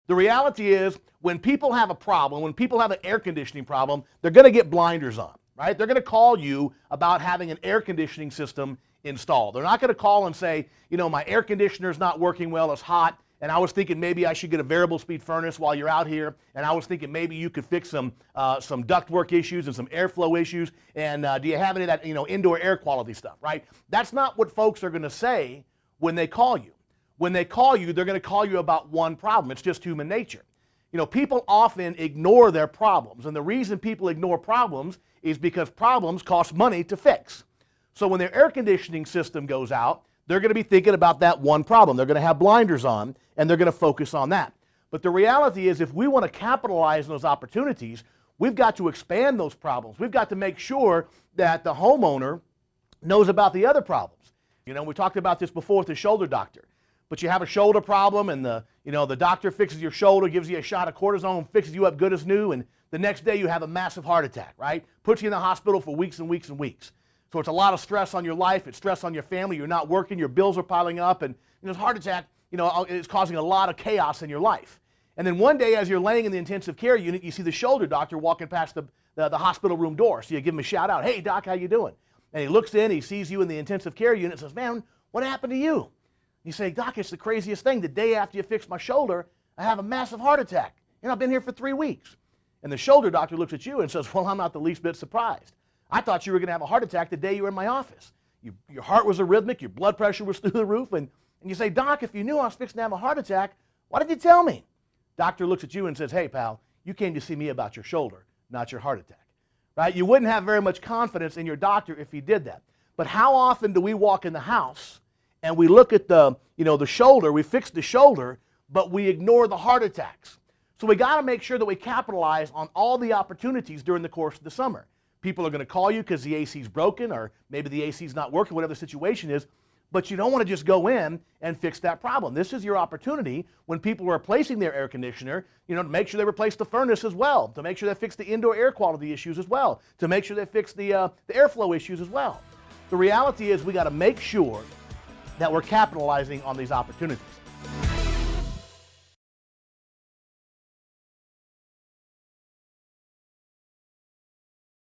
The reality is, when people have a problem, when people have an air conditioning problem, they're going to get blinders on, right? They're going to call you about having an air conditioning system installed. They're not going to call and say, you know, my air conditioner's not working well, it's hot, and I was thinking maybe I should get a variable speed furnace while you're out here, and I was thinking maybe you could fix some ductwork issues and some airflow issues, and do you have any of that, you know, indoor air quality stuff, right? That's not what folks are going to say when they call you. When they call you, they're going to call you about one problem. It's just human nature. You know, people often ignore their problems, and the reason people ignore problems is because problems cost money to fix. So when their air conditioning system goes out, they're going to be thinking about that one problem. They're going to have blinders on, and they're going to focus on that. But the reality is, if we want to capitalize on those opportunities, we've got to expand those problems. We've got to make sure that the homeowner knows about the other problems. You know, we talked about this before with the shoulder doctor. But you have a shoulder problem, and the doctor fixes your shoulder, gives you a shot of cortisone, fixes you up good as new, and the next day you have a massive heart attack, right? Puts you in the hospital for weeks and weeks and weeks. So it's a lot of stress on your life, it's stress on your family, you're not working, your bills are piling up, and this heart attack, it's causing a lot of chaos in your life. And then one day, as you're laying in the intensive care unit, you see the shoulder doctor walking past the hospital room door. So you give him a shout out, "Hey doc, how you doing?" And he looks in, he sees you in the intensive care unit and says, "Man, what happened to you?" You say, "Doc, it's the craziest thing. The day after you fix my shoulder, I have a massive heart attack. I've been here for 3 weeks." And the shoulder doctor looks at you and says, "Well, I'm not the least bit surprised. I thought you were going to have a heart attack the day you were in my office. Your heart was arrhythmic, your blood pressure was through the roof." And you say, "Doc, if you knew I was fixing to have a heart attack, why did you tell me?" Doctor looks at you and says, "Hey, pal, you came to see me about your shoulder, not your heart attack." Right? You wouldn't have very much confidence in your doctor if he did that. But how often do we walk in the house and we look at the shoulder, we fix the shoulder, but we ignore the heart attacks? So we got to make sure that we capitalize on all the opportunities during the course of the summer. People are going to call you because the AC is broken, or maybe the AC is not working, whatever the situation is, but you don't want to just go in and fix that problem. This is your opportunity when people are replacing their air conditioner, to make sure they replace the furnace as well, to make sure they fix the indoor air quality issues as well, to make sure they fix the airflow issues as well. The reality is we got to make sure that we're capitalizing on these opportunities.